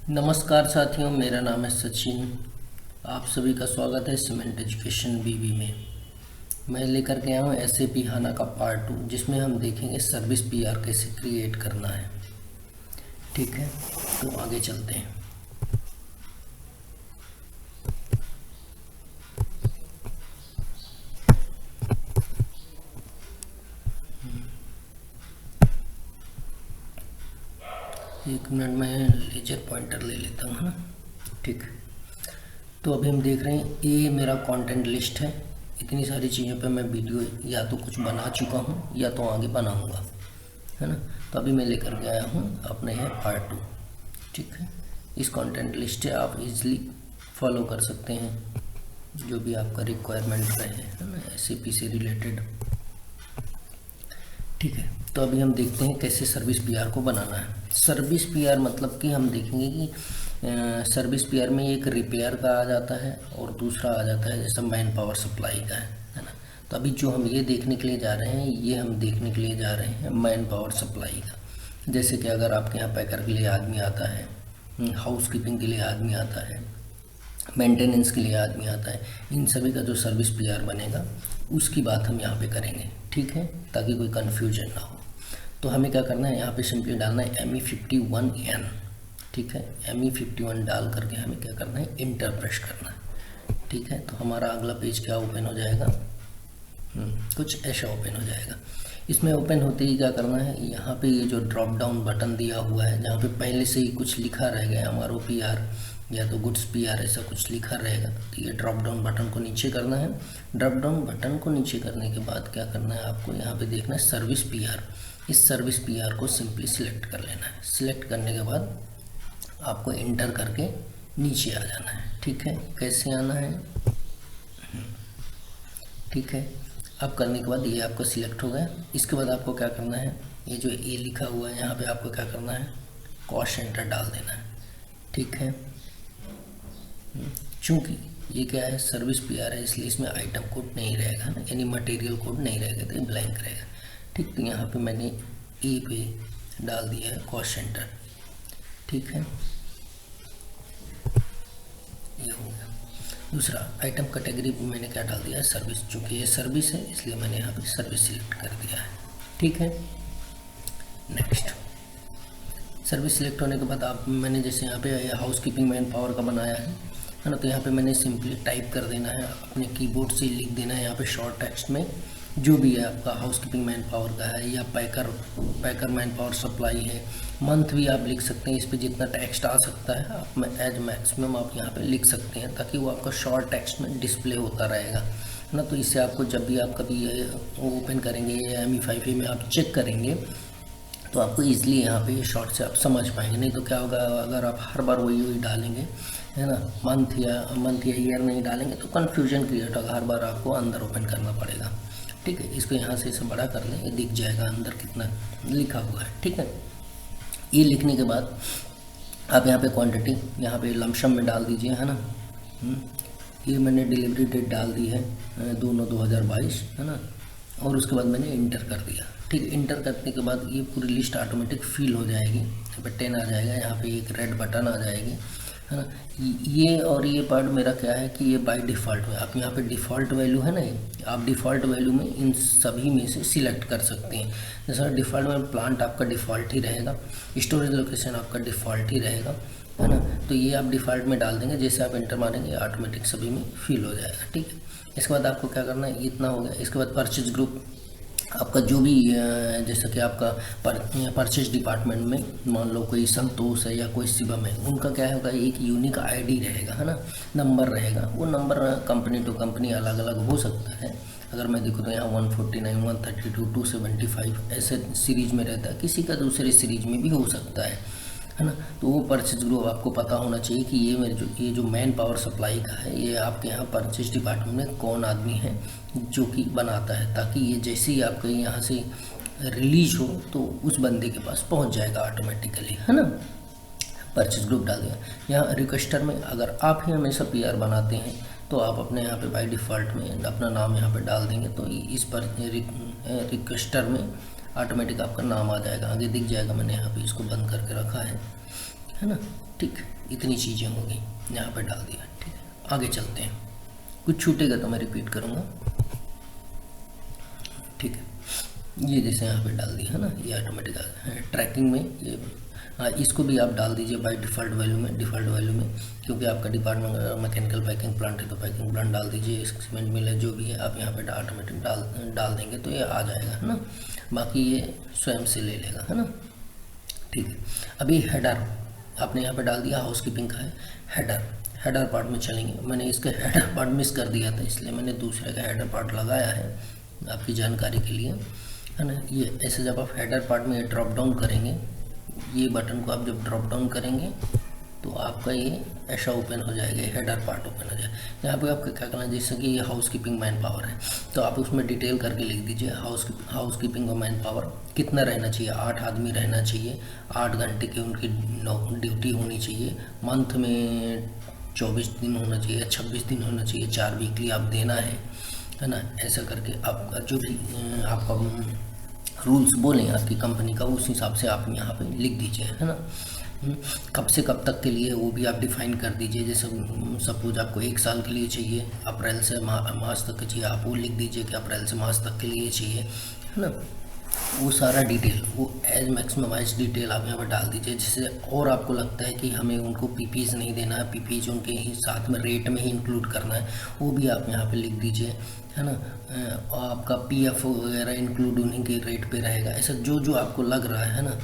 नमस्कार साथियों, मेरा नाम है सचिन। आप सभी का स्वागत है सीमेंट एजुकेशन बीवी में। मैं लेकर के आया हूँ एसएपी हाना का पार्ट 2, जिसमें हम देखेंगे सर्विस पीआर कैसे क्रिएट करना है। ठीक है, तो आगे चलते हैं। एक मिनट में लेजर पॉइंटर ले लेता हूँ, है ना। ठीक, तो अभी हम देख रहे हैं ये मेरा कंटेंट लिस्ट है। इतनी सारी चीज़ों पे मैं वीडियो या तो कुछ बना चुका हूँ या तो आगे बनाऊँगा, है ना। तो अभी मैं लेकर के आया हूँ अपने है पार्ट 2। ठीक है, इस कंटेंट लिस्ट से आप इजीली फॉलो कर सकते हैं जो भी आपका रिक्वायरमेंट रहे, है ना, एसएपी से रिलेटेड। ठीक है, तो अभी हम देखते हैं कैसे सर्विस पीआर को बनाना है। सर्विस पीआर मतलब कि हम देखेंगे कि सर्विस पीआर में एक रिपेयर का आ जाता है और दूसरा आ जाता है जैसे मैन पावर सप्लाई का है ना। तो अभी जो हम ये देखने के लिए जा रहे हैं, ये हम देखने के लिए जा रहे हैं मैन पावर सप्लाई का। जैसे कि अगर आपके यहाँ पैकर के लिए आदमी आता है, हाउस कीपिंग के लिए आदमी आता है, मेंटेनेंस के लिए आदमी आता है, इन सभी का जो सर्विस पीआर बनेगा उसकी बात हम यहाँ पे करेंगे। ठीक है, ताकि कोई कन्फ्यूजन ना हो। तो हमें क्या करना है, यहाँ पे सिंपली डालना है ME51N। ठीक है, ME51 डाल करके हमें क्या करना है, इंटर प्रेस करना है। ठीक है, तो हमारा अगला पेज क्या ओपन हो जाएगा, कुछ ऐसा ओपन हो जाएगा। इसमें ओपन होते ही क्या करना है, यहाँ पे ये जो ड्रॉप डाउन बटन दिया हुआ है, जहाँ पे पहले से ही कुछ लिखा रह गया हमारा पीआर या तो गुड्स पीआर ऐसा कुछ लिखा रहेगा, तो ये ड्रॉप डाउन बटन को नीचे करना है। ड्रॉप डाउन बटन को नीचे करने के बाद क्या करना है, आपको यहाँ पे देखना है सर्विस पीआर। इस सर्विस पीआर को सिंपली सिलेक्ट कर लेना है। सिलेक्ट करने के बाद आपको इंटर करके नीचे आ जाना है। ठीक है, कैसे आना है, ठीक है। अब करने के बाद ये आपको सिलेक्ट हो गया। इसके बाद आपको क्या करना है, ये जो ए लिखा हुआ है यहाँ पे आपको क्या करना है, कॉस्ट सेंटर डाल देना है। ठीक है, चूँकि ये क्या है, सर्विस पीआर है, इसलिए इसमें आइटम कोड नहीं रहेगा ना, यानी मटेरियल कोड नहीं रहेगा, तो ये ब्लैंक रहेगा। ठीक, तो यहाँ पे मैंने ए पे डाल दिया है कॉस्ट सेंटर। ठीक है, ये हो गया। दूसरा आइटम कैटेगरी में मैंने क्या डाल दिया है, सर्विस। चूँकि ये सर्विस है इसलिए मैंने यहाँ पे सर्विस सिलेक्ट कर दिया है। ठीक है, नेक्स्ट। सर्विस सिलेक्ट होने के बाद मैंने जैसे यहाँ पे हाउस कीपिंग मैन पावर का बनाया है ना, तो यहाँ पे मैंने सिंपली टाइप कर देना है, अपने कीबोर्ड से लिख देना है यहाँ पे शॉर्ट टेक्स्ट में जो भी है आपका हाउस कीपिंग मैन पावर का है या पैकर मैन पावर सप्लाई है। मंथ भी आप लिख सकते हैं, इस पर जितना टेक्स्ट आ सकता है आप एज मैक्सिमम आप यहाँ पे लिख सकते हैं, ताकि वो आपका शॉर्ट टेक्स्ट में डिस्प्ले होता रहेगा, है ना। तो इससे आपको जब भी आप कभी ओपन करेंगे या ME5 में आप चेक करेंगे तो आपको ईजिली यहाँ पे शॉर्ट से आप समझ पाएंगे। नहीं तो क्या होगा, अगर आप हर बार वही डालेंगे, है ना, मंथ या ईयर नहीं डालेंगे तो कन्फ्यूजन क्रिएट होगा, हर बार आपको अंदर ओपन करना पड़ेगा। ठीक है, इसको यहाँ से इसे बड़ा कर लें, ये दिख जाएगा अंदर कितना लिखा हुआ है। ठीक है, ये लिखने के बाद आप यहाँ पे क्वांटिटी यहाँ पे लमसम में डाल दीजिए, है ना। ये मैंने डिलीवरी डेट डाल दी है 2/9/2022, है ना, और उसके बाद मैंने इंटर कर दिया। ठीक है, इंटर करने के बाद ये पूरी लिस्ट ऑटोमेटिक फिल हो जाएगी। यहाँ पे 10 आ जाएगा, यहाँ पे एक रेड बटन आ जाएगी, है ना। ये और ये पार्ट मेरा क्या है कि ये बाय डिफ़ॉल्ट में, आप यहाँ पे डिफ़ॉल्ट वैल्यू है ना, आप डिफ़ॉल्ट वैल्यू में इन सभी में से सिलेक्ट कर सकते हैं। जैसे डिफ़ॉल्ट में प्लांट आपका डिफ़ॉल्ट ही रहेगा, स्टोरेज लोकेशन आपका डिफ़ॉल्ट ही रहेगा, है ना। तो ये आप डिफ़ॉल्ट में डाल देंगे, जैसे आप एंटर मारेंगे ऑटोमेटिक सभी में फिल हो जाएगा। ठीक है, इसके बाद आपको क्या करना है, इतना हो गया। इसके बाद परचेज ग्रुप आपका जो भी जैसा कि आपका परचेज डिपार्टमेंट में मान लो कोई संतोष है या कोई शिवम है, उनका क्या होगा, एक यूनिक आईडी रहेगा, है ना, नंबर रहेगा। वो नंबर कंपनी टू कंपनी अलग अलग हो सकता है। अगर मैं देखूँ तो यहाँ 149, 132, 275 ऐसे सीरीज में रहता है, किसी का दूसरे सीरीज में भी हो सकता है ना। तो वो परचेज ग्रुप आपको पता होना चाहिए कि ये जो मैन पावर सप्लाई का है, ये आपके यहाँ परचेज डिपार्टमेंट में कौन आदमी है जो कि बनाता है, ताकि ये जैसे ही आपके यहाँ से रिलीज हो तो उस बंदे के पास पहुँच जाएगा ऑटोमेटिकली, है ना। परचेज ग्रुप डाल दिया। यहाँ रिक्वेस्टर में अगर आप ही हमेशा पीआर बनाते हैं तो आप अपने यहाँ पे बाय डिफ़ॉल्ट में अपना नाम यहाँ पे डाल देंगे, तो इस पर रिक्वेस्टर में ऑटोमेटिक आपका नाम आ जाएगा, आगे दिख जाएगा। मैंने यहाँ पे इसको बंद करके रखा है ना। ठीक। इतनी चीज़ें होंगी, यहाँ पे डाल दिया। ठीक है, आगे चलते हैं, कुछ छूटेगा तो मैं रिपीट करूँगा। ठीक है, ये जैसे यहाँ पे डाल दिया है ना, ये ऑटोमेटिक ट्रैकिंग में ये इसको भी आप डाल दीजिए बाय डिफ़ॉल्ट वैल्यू में, क्योंकि आपका डिपार्टमेंट मैकेनिकल पैकिंग प्लांट है तो पैकिंग प्लांट डाल दीजिए, सीमेंट मिल है जो भी है आप यहाँ पे ऑटोमेटिक डाल देंगे तो ये आ जाएगा, है ना। बाकी ये स्वयं से ले लेगा, है ना। ठीक है, अभी हेडर आपने यहाँ पे डाल दिया, हाउसकीपिंग का है। हेडर पार्ट में चलेंगे। मैंने इसका हेडर पार्ट मिस कर दिया था, इसलिए मैंने दूसरे का हेडर पार्ट लगाया है आपकी जानकारी के लिए, है ना। ये ऐसे जब आप हेडर पार्ट में ड्रॉप डाउन करेंगे, ये बटन को आप जब ड्रॉप डाउन करेंगे तो आपका ये ऐसा ओपन हो जाएगा, हेडर पार्ट ओपन हो जाएगा। यहाँ पे आपको क्या करना है, जैसे कि ये हाउसकीपिंग मैन पावर है तो आप उसमें डिटेल करके लिख दीजिए हाउसकीपिंग और मैन पावर कितना रहना चाहिए, 8 आदमी रहना चाहिए, 8 घंटे की उनकी ड्यूटी होनी चाहिए, मंथ में 24 दिन होना चाहिए, 26 दिन होना चाहिए, 4 वीकली आप देना है ना। ऐसा करके आपका जो भी आपका रूल्स बोलें आपकी कंपनी का, उस हिसाब से आप यहाँ पे लिख दीजिए, है ना। कब से कब तक के लिए वो भी आप डिफ़ाइन कर दीजिए। जैसे सपोज आपको 1 साल के लिए चाहिए, अप्रैल से मार्च तक चाहिए, आप वो लिख दीजिए कि अप्रैल से मार्च तक के लिए चाहिए, है ना। वो सारा डिटेल, वो एज मैक्सिममाइज डिटेल आप यहाँ पर डाल दीजिए। जिससे और आपको लगता है कि हमें उनको पीपीज नहीं देना है, पीपीज उनके ही साथ में रेट में ही इंक्लूड करना है, वो भी आप यहाँ पे लिख दीजिए, है ना। आपका पीएफ वगैरह इंक्लूड उन्हीं के रेट पे रहेगा। ऐसा जो जो आपको लग रहा है ना,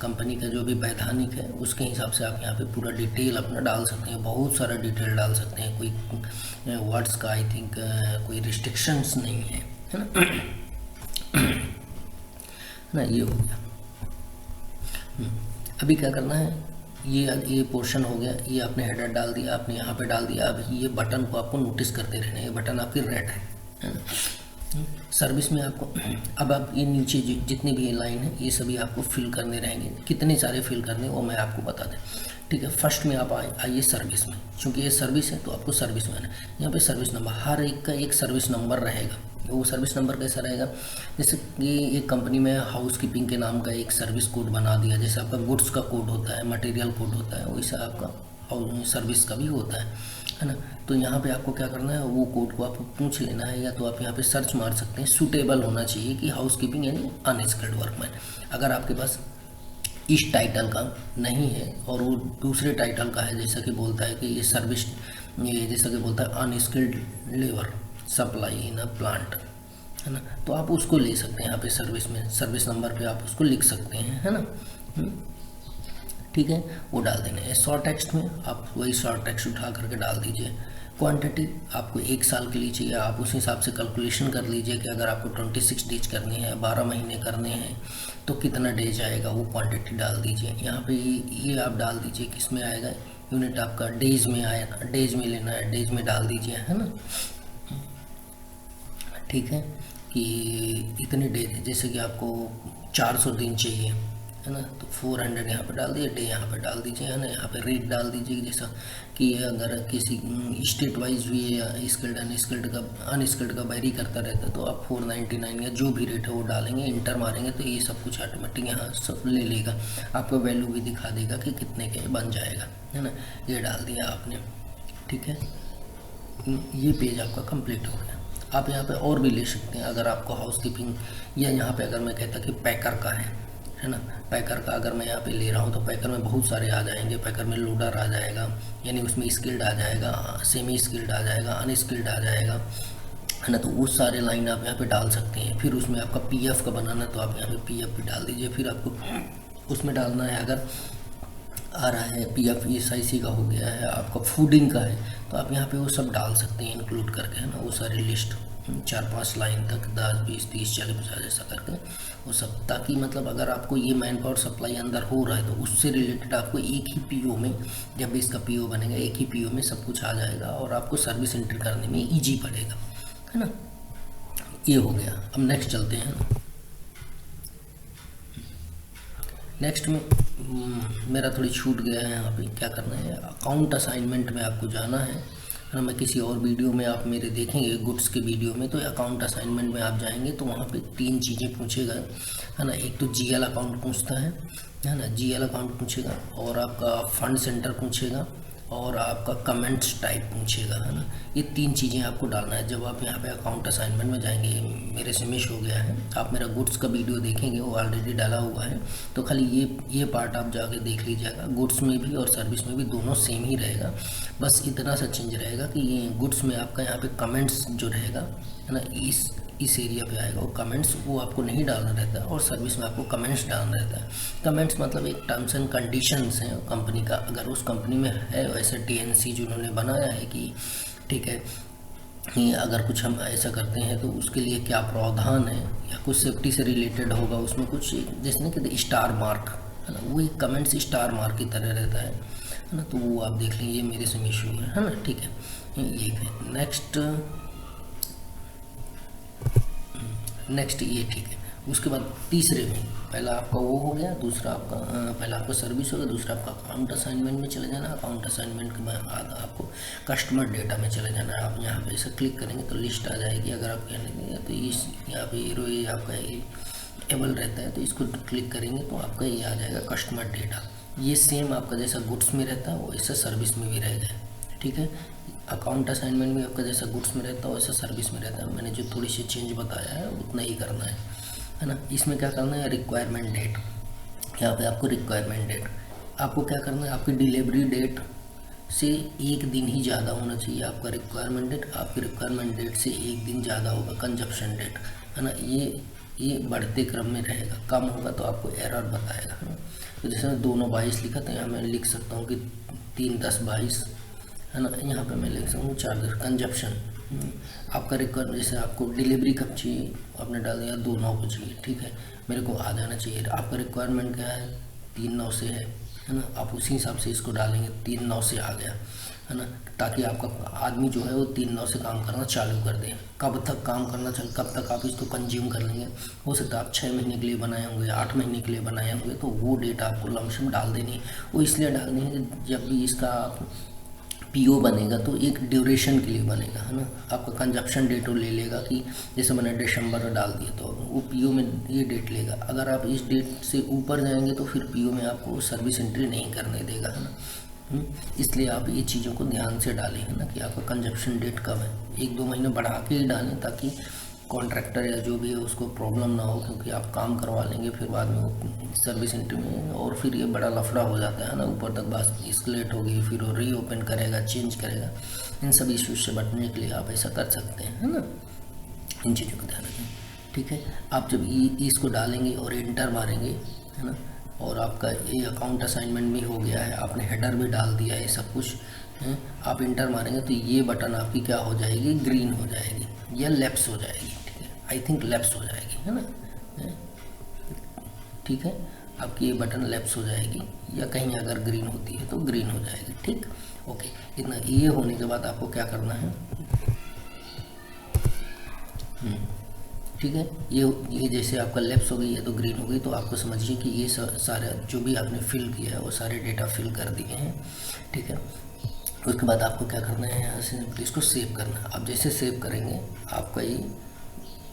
कंपनी का जो भी वैधानिक है उसके हिसाब से आप यहाँ पे पूरा डिटेल अपना डाल सकते हैं। बहुत सारा डिटेल डाल सकते हैं, कोई वर्ड्स का आई थिंक कोई रिस्ट्रिक्शंस नहीं है ना। ये हो गया। अभी क्या करना है, ये पोर्शन हो गया, ये आपने हेडर डाल दिया, आपने यहाँ पे डाल दिया। अब ये बटन को आपको नोटिस करते रहना है, ये बटन आपकी रेड है सर्विस में आपको। अब आप ये नीचे जितनी भी लाइन है ये सभी आपको फिल करने रहेंगे, कितने सारे फिल करने वो मैं आपको बता दें। ठीक है, फर्स्ट में आप आइए सर्विस में, क्योंकि ये सर्विस है तो आपको सर्विस में आना है। यहाँ पे सर्विस नंबर, हर एक का एक सर्विस नंबर रहेगा। वो सर्विस नंबर कैसा रहेगा, जैसे कि एक कंपनी में हाउसकीपिंग के नाम का एक सर्विस कोड बना दिया, जैसे आपका गुड्स का कोड होता है, मटेरियल कोड होता है, वैसा आपका सर्विस का भी होता है ना। तो यहाँ पे आपको क्या करना है, वो कोड को आपको पूछ लेना है, या तो आप यहाँ पे सर्च मार सकते हैं। सूटेबल होना चाहिए कि हाउसकीपिंग यानी अनस्किल्ड वर्कमैन। अगर आपके पास इस टाइटल का नहीं है और वो दूसरे टाइटल का है, जैसा कि बोलता है कि ये सर्विस, ये जैसा कि बोलता है unskilled labour supply in a plant, है ना, तो आप उसको ले सकते हैं। यहाँ पे सर्विस में सर्विस नंबर पे आप उसको लिख सकते हैं, है ना। ठीक है, वो डाल देना है। शॉर्ट टेक्स्ट में आप वही शॉर्ट टेक्स्ट उठा करके डाल दीजिए। क्वांटिटी आपको 1 साल के लिए चाहिए, आप उस हिसाब से कैलकुलेशन कर लीजिए कि अगर आपको 26 डेज करने हैं, 12 महीने करने हैं तो कितना डेज आएगा, वो क्वांटिटी डाल दीजिए। यहाँ पे ये आप डाल दीजिए किस में आएगा, यूनिट आपका डेज में आएगा, डेज में लेना है, डेज में डाल दीजिए, है ना। ठीक है, कि इतने डेज, जैसे कि आपको 400 दिन चाहिए, है ना, तो 400 यहाँ पे डाल दिए, डे यहाँ पे डाल दीजिए, है ना। यहाँ पे रेट डाल दीजिए, जैसा कि अगर किसी स्टेट वाइज भी स्किल्ड अनस्किल्ड का वेरी करता रहता है तो आप 499 या जो भी रेट है वो डालेंगे, इंटर मारेंगे तो ये सब कुछ ऑटोमेटिक यहाँ सब ले लेगा, आपको वैल्यू भी दिखा देगा कि कितने के बन जाएगा, है ना। ये डाल दिया आपने, ठीक है, ये पेज आपका कंप्लीट हो गया। आप यहाँ पे और भी ले सकते हैं, अगर आपको हाउसकीपिंग, या यहाँ पे अगर मैं कहता कि पैकर का है ना, पैकर का अगर मैं यहाँ पे ले रहा हूँ तो पैकर में बहुत सारे आ जाएंगे। पैकर में लोडर आ जाएगा, यानी उसमें स्किल्ड आ जाएगा, सेमी स्किल्ड आ जाएगा, अनस्किल्ड आ जाएगा, है ना। तो वो सारे लाइन आप यहाँ पे डाल सकते हैं। फिर उसमें आपका पीएफ का बनाना तो आप यहाँ पे पीएफ भी डाल दीजिए। फिर आपको उसमें डालना है, अगर आ रहा है पीएफ एसआईसी का हो गया है, आपका फूडिंग का है, तो आप यहाँ पे वो सब डाल सकते हैं इंक्लूड करके, है ना। वो सारी लिस्ट 4-5 लाइन तक 10, 20, 30, 40, 50 ऐसा करके वो सब, ताकि मतलब अगर आपको ये मैन पावर सप्लाई अंदर हो रहा है तो उससे रिलेटेड आपको एक ही पीओ में, जब इसका पीओ बनेगा एक ही पीओ में सब कुछ आ जाएगा और आपको सर्विस एंट्री करने में ईजी पड़ेगा, है ना। ये हो गया। अब नेक्स्ट चलते हैं। नेक्स्ट में मेरा थोड़ी छूट गया है, यहाँ पे क्या करना है, अकाउंट असाइनमेंट में आपको जाना है है ना। मैं किसी और वीडियो में आप मेरे देखेंगे गुड्स के वीडियो में, तो अकाउंट असाइनमेंट में आप जाएंगे तो वहाँ पे 3 चीज़ें पूछेगा, है ना। एक तो जीएल अकाउंट पूछता है ना, जीएल अकाउंट पूछेगा, और आपका फंड सेंटर पूछेगा, और आपका कमेंट्स टाइप पूछेगा, है ना। ये 3 चीज़ें आपको डालना है जब आप यहाँ पे अकाउंट असाइनमेंट में जाएंगे। मेरे से मिस हो गया है, आप मेरा गुड्स का वीडियो देखेंगे, वो ऑलरेडी डाला हुआ है, तो खाली ये पार्ट आप जाके देख लीजिएगा। गुड्स में भी और सर्विस में भी दोनों सेम ही रहेगा, बस इतना सा चेंज रहेगा कि ये गुड्स में आपका यहाँ पे कमेंट्स जो रहेगा, है ना, इस एरिया पे आएगा वो कमेंट्स, वो आपको नहीं डालना रहता है, और सर्विस में आपको कमेंट्स डालना रहता है। कमेंट्स मतलब एक टर्म्स एंड कंडीशंस हैं कंपनी का, अगर उस कंपनी में है वैसे टीएनसी जिन्होंने बनाया है कि ठीक है कि अगर कुछ हम ऐसा करते हैं तो उसके लिए क्या प्रावधान है, या कुछ सेफ्टी से रिलेटेड होगा उसमें कुछ, जैसे कि स्टार मार्क, है ना, वो एक कमेंट्स स्टार मार्क की तरह रहता है ना। तो वो आप देख लें, ये मेरे से इशू है ना, ठीक है। ये है नेक्स्ट ये ठीक है। उसके बाद तीसरे में, पहला आपका वो हो गया, दूसरा आपका पहला आपका सर्विस हो गया, दूसरा आपका अकाउंट असाइनमेंट में चले जाना। अकाउंट असाइनमेंट के बाद आपको कस्टमर डेटा में चले जाना है। आप यहाँ पे ऐसे क्लिक करेंगे तो लिस्ट आ जाएगी। अगर आप कहने तो इस यहाँ पे ये आपका एबल रहता है, तो इसको क्लिक करेंगे तो आपका ये आ जाएगा कस्टमर डेटा। ये सेम आपका जैसा गुड्स में रहता है वैसा सर्विस में भी रहेगा, ठीक है। अकाउंट असाइनमेंट में आपका जैसा गुड्स में रहता है वैसा सर्विस में रहता है। मैंने जो थोड़ी सी चेंज बताया है उतना ही करना है ना। इसमें क्या करना है, रिक्वायरमेंट डेट, यहाँ पे आपको रिक्वायरमेंट डेट आपको क्या करना है, आपकी डिलीवरी डेट से 1 दिन ही ज़्यादा होना चाहिए आपका रिक्वायरमेंट डेट। आपकी रिक्वायरमेंट डेट से 1 दिन ज़्यादा होगा कंजप्शन डेट, है ना। ये बढ़ते क्रम में रहेगा, कम होगा तो आपको एरर बताएगा, है ना। तो जैसे 2/9/22 लिखा था, यहाँ मैं लिख सकता हूँ कि 3/10/22, है ना। यहाँ पे मैं लिख सकता हूँ 4 कंजप्शन। आपका रिक्वायरमेंट, जैसे आपको डिलीवरी कब चाहिए, आपने डाल दिया 2/9 को चाहिए, ठीक है, मेरे को आ जाना चाहिए। आपका रिक्वायरमेंट क्या है, 3/9 से है ना। आप उसी हिसाब से इसको डालेंगे, 3/9 से आ गया, है ना, ताकि आपका आदमी जो है वो 3/9 से काम करना चालू कर दे। कब तक काम करना कब तक आप इसको कंज्यूम कर लेंगे, हो सकता है आप 6 महीने के लिए बनाए होंगे, 8 महीने के लिए बनाए होंगे, तो वो डेट आपको लमसम डाल देनी है। वो इसलिए डालनी है कि जब भी इसका पीओ बनेगा तो एक ड्यूरेशन के लिए बनेगा, है ना। आपका कंजप्शन डेट वो ले लेगा कि जैसे मैंने दिसंबर में डाल दिया तो वो पीओ में ये डेट लेगा। अगर आप इस डेट से ऊपर जाएंगे तो फिर पीओ में आपको सर्विस एंट्री नहीं करने देगा, है ना। इसलिए आप ये चीज़ों को ध्यान से डालें, है ना, कि आपका कंजप्शन डेट कब है। 1-2 महीने बढ़ा के ही डालें ताकि कॉन्ट्रैक्टर या जो भी है उसको प्रॉब्लम ना हो, क्योंकि आप काम करवा लेंगे फिर बाद में वो सर्विस सेंटर में, और फिर ये बड़ा लफड़ा हो जाता है ना, ऊपर तक बात एस्केलेट होगी, फिर वो रीओपन करेगा, चेंज करेगा। इन सब इश्यूज से बचने के लिए आप ऐसा कर सकते हैं, है ना। इन चीज़ों को ध्यान रखें, ठीक है। आप जब इसको डालेंगे और एंटर मारेंगे, है ना, और आपका ये अकाउंट असाइनमेंट भी हो गया है, आपने हेडर भी डाल दिया है, सब कुछ है, आप इंटर मारेंगे तो ये बटन आपकी क्या हो जाएगी, ग्रीन हो जाएगी या लैप्स हो जाएगी, ठीक है। आई थिंक लैप्स हो जाएगी, है ना, ठीक है। आपकी ये बटन लैप्स हो जाएगी, या कहीं अगर ग्रीन होती है तो ग्रीन हो जाएगी, ठीक, ओके। इतना ये होने के बाद आपको क्या करना है, ठीक है। ये जैसे आपका लेफ्ट हो गई है तो ग्रीन हो गई, तो आपको समझिए कि ये सारा जो भी आपने फिल किया है वो सारे डेटा फिल कर दिए हैं, ठीक है। उसके बाद आपको क्या करना है, यहाँ से इसको सेव करना है। आप जैसे सेव करेंगे आपका ये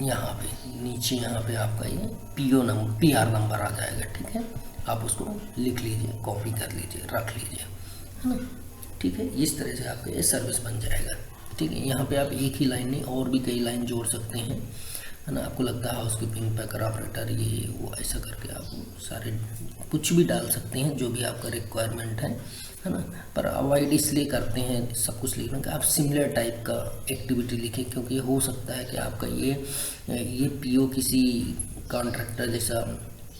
यहाँ पे नीचे यहाँ पे आपका ये PR नंबर आ जाएगा, ठीक है। आप उसको लिख लीजिए, कॉपी कर लीजिए, रख लीजिए, है ना, ठीक है। इस तरह से आपका ये सर्विस बन जाएगा, ठीक है। यहाँ पे आप एक ही लाइन नहीं और भी कई लाइन जोड़ सकते हैं, है ना। आपको लगता है हाउसकीपिंग, पैकर ऑपरेटर, ये वो ऐसा करके आप सारे कुछ भी डाल सकते हैं जो भी आपका रिक्वायरमेंट है ना। पर अवॉइड इसलिए करते हैं सब कुछ लिखने का, आप सिमिलर टाइप का एक्टिविटी लिखें, क्योंकि हो सकता है कि आपका ये पीओ किसी कॉन्ट्रैक्टर जैसा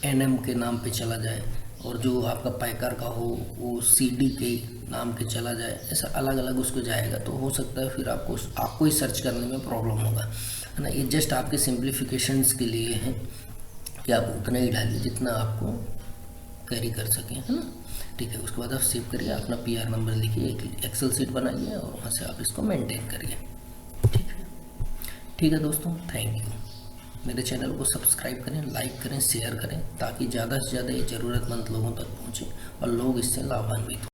NM के नाम पे चला जाए, और जो आपका पैकर का हो वो CD के नाम के चला जाए, ऐसा अलग अलग उसको जाएगा, तो हो सकता है फिर आपको ही सर्च करने में प्रॉब्लम होगा, है ना। ये जस्ट आपके सिंप्लीफिकेशंस के लिए है कि आप उतना ही डालिए जितना आपको कैरी कर सकें, है ना, ठीक है। उसके बाद आप सेव करिए, अपना PR नंबर लिखिए, एक एक्सेल शीट बनाइए और वहाँ से आप इसको मेंटेन करिए, ठीक है दोस्तों। Thank you. मेरे चैनल को सब्सक्राइब करें, लाइक करें, शेयर करें, ताकि ज़्यादा से ज़्यादा ये ज़रूरतमंद लोगों तक पहुँचे और लोग इससे लाभान्वित हों।